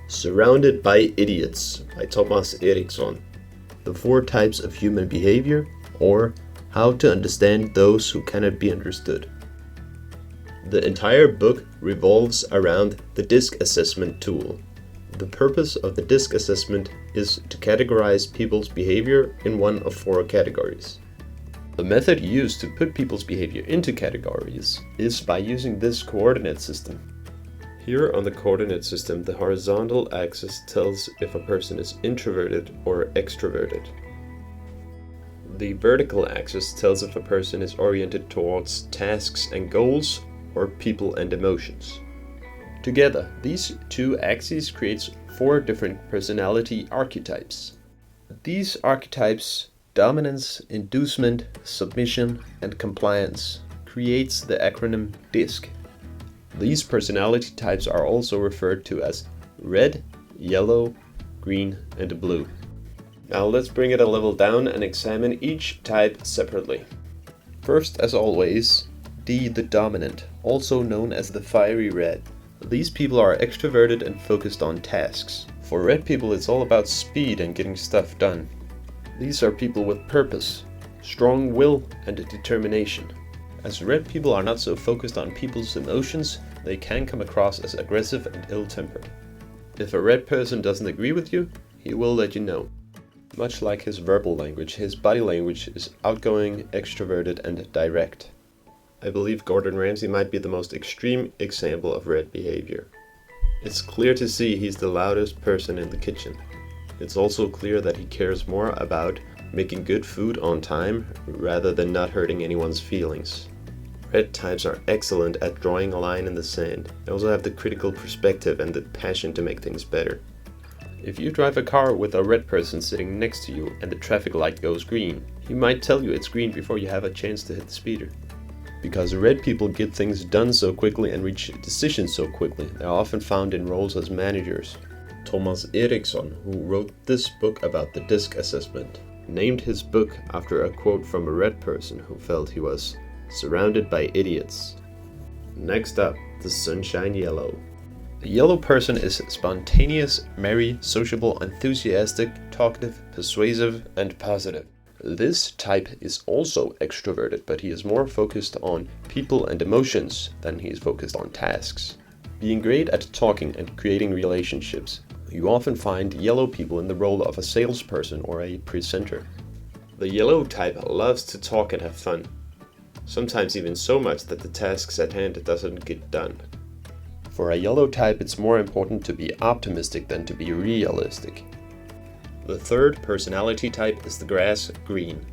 Surrounded by Idiots by Thomas Erikson. The 4 types of human behavior, or how to understand those who cannot be understood. The entire book revolves around the DISC assessment tool. The purpose of the DISC assessment is to categorize people's behavior in one of 4 categories. The method used to put people's behavior into categories is by using this coordinate system. Here on the coordinate system, the horizontal axis tells if a person is introverted or extroverted. The vertical axis tells if a person is oriented towards tasks and goals or people and emotions. Together, these 2 axes creates 4 different personality archetypes. These archetypes, dominance, inducement, submission, and compliance, creates the acronym DISC. These personality types are also referred to as red, yellow, green, and blue. Now let's bring it a level down and examine each type separately. First, as always, D, the dominant, also known as the fiery red. These people are extroverted and focused on tasks. For red people, it's all about speed and getting stuff done. These are people with purpose, strong will, and determination. As red people are not so focused on people's emotions, they can come across as aggressive and ill-tempered. If a red person doesn't agree with you, he will let you know. Much like his verbal language, his body language is outgoing, extroverted, and direct. I believe Gordon Ramsay might be the most extreme example of red behavior. It's clear to see he's the loudest person in the kitchen. It's also clear that he cares more about making good food on time rather than not hurting anyone's feelings. Red types are excellent at drawing a line in the sand. They also have the critical perspective and the passion to make things better. If you drive a car with a red person sitting next to you and the traffic light goes green, he might tell you it's green before you have a chance to hit the speeder. Because red people get things done so quickly and reach decisions so quickly, they are often found in roles as managers. Thomas Erikson, who wrote this book about the DISC assessment, named his book after a quote from a red person who felt he was surrounded by idiots. Next up, the sunshine yellow. The yellow person is spontaneous, merry, sociable, enthusiastic, talkative, persuasive, and positive. This type is also extroverted, but he is more focused on people and emotions than he is focused on tasks. Being great at talking and creating relationships, you often find yellow people in the role of a salesperson or a presenter. The yellow type loves to talk and have fun. Sometimes even so much that the tasks at hand doesn't get done. For a yellow type, it's more important to be optimistic than to be realistic. The third personality type is the grass green.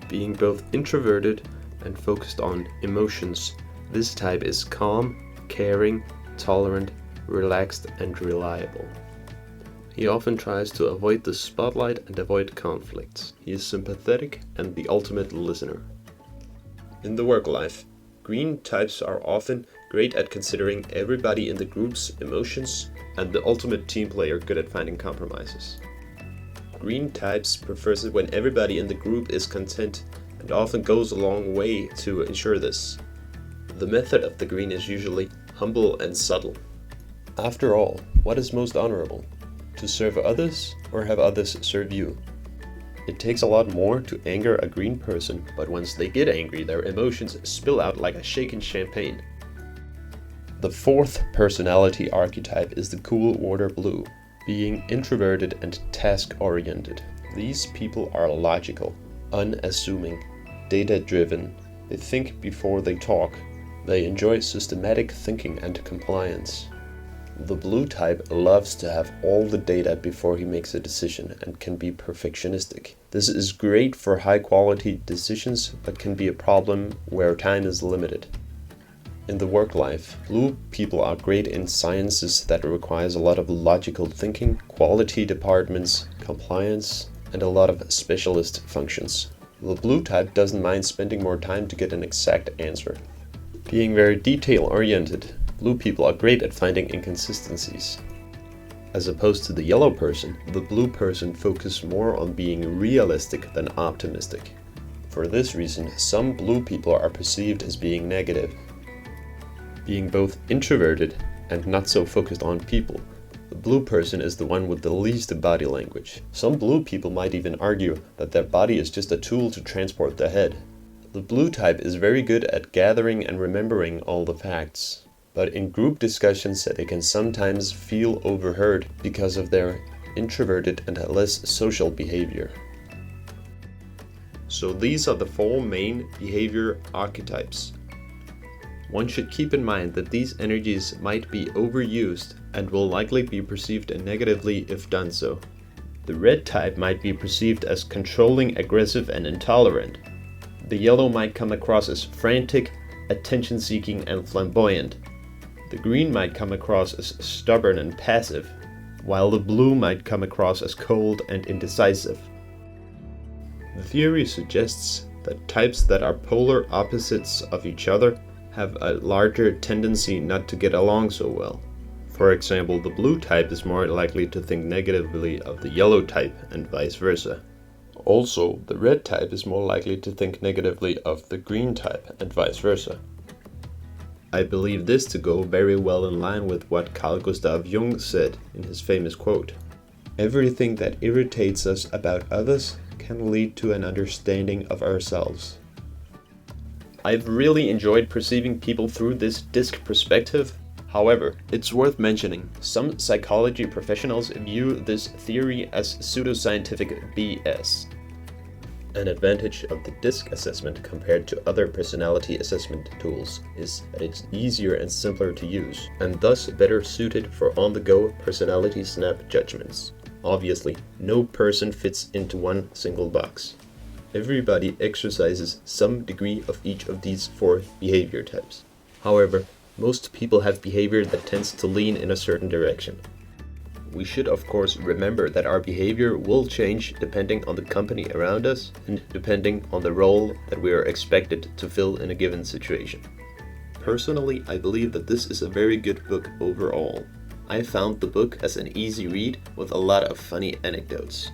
Being both introverted and focused on emotions, this type is calm, caring, tolerant, relaxed, and reliable. He often tries to avoid the spotlight and avoid conflicts. He is sympathetic and the ultimate listener. In the work life, green types are often great at considering everybody in the group's emotions and the ultimate team player, good at finding compromises. Green types prefers it when everybody in the group is content and often goes a long way to ensure this. The method of the green is usually humble and subtle. After all, what is most honorable? To serve others or have others serve you? It takes a lot more to anger a green person, but once they get angry, their emotions spill out like a shaken champagne. The fourth personality archetype is the cool water blue, being introverted and task-oriented. These people are logical, unassuming, data-driven. They think before they talk. They enjoy systematic thinking and compliance. The blue type loves to have all the data before he makes a decision and can be perfectionistic. This is great for high-quality decisions, but can be a problem where time is limited. In the work life, blue people are great in sciences that requires a lot of logical thinking, quality departments, compliance, and a lot of specialist functions. The blue type doesn't mind spending more time to get an exact answer. Being very detail-oriented, blue people are great at finding inconsistencies. As opposed to the yellow person, the blue person focuses more on being realistic than optimistic. For this reason, some blue people are perceived as being negative. Being both introverted and not so focused on people, blue person is the one with the least body language. Some blue people might even argue that their body is just a tool to transport the head. The blue type is very good at gathering and remembering all the facts, but in group discussions they can sometimes feel overheard because of their introverted and less social behavior. So these are the 4 main behavior archetypes. One should keep in mind that these energies might be overused and will likely be perceived negatively if done so. The red type might be perceived as controlling, aggressive, and intolerant. The yellow might come across as frantic, attention-seeking, and flamboyant. The green might come across as stubborn and passive, while the blue might come across as cold and indecisive. The theory suggests that types that are polar opposites of each other have a larger tendency not to get along so well. For example, the blue type is more likely to think negatively of the yellow type and vice versa. Also, the red type is more likely to think negatively of the green type and vice versa. I believe this to go very well in line with what Carl Gustav Jung said in his famous quote: "Everything that irritates us about others can lead to an understanding of ourselves." I've really enjoyed perceiving people through this disc perspective. However, it's worth mentioning, some psychology professionals view this theory as pseudoscientific BS. An advantage of the DISC assessment compared to other personality assessment tools is that it's easier and simpler to use, and thus better suited for on-the-go personality snap judgments. Obviously, no person fits into one single box. Everybody exercises some degree of each of these 4 behavior types. However, most people have behavior that tends to lean in a certain direction. We should of course remember that our behavior will change depending on the company around us and depending on the role that we are expected to fill in a given situation. Personally, I believe that this is a very good book overall. I found the book as an easy read with a lot of funny anecdotes.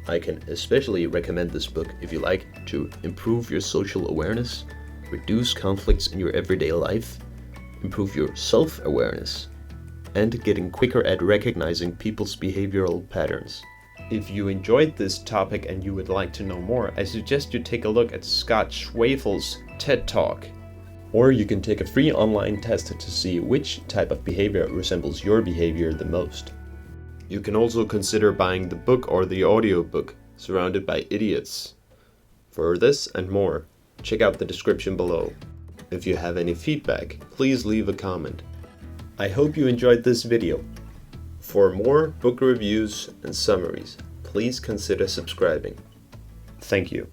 I can especially recommend this book if you like to improve your social awareness, reduce conflicts in your everyday life, improve your self-awareness, and getting quicker at recognizing people's behavioral patterns. If you enjoyed this topic and you would like to know more, I suggest you take a look at Scott Schwafel's TED Talk. Or you can take a free online test to see which type of behavior resembles your behavior the most. You can also consider buying the book or the audiobook, Surrounded by Idiots. For this and more, check out the description below. If you have any feedback, please leave a comment. I hope you enjoyed this video. For more book reviews and summaries, please consider subscribing. Thank you.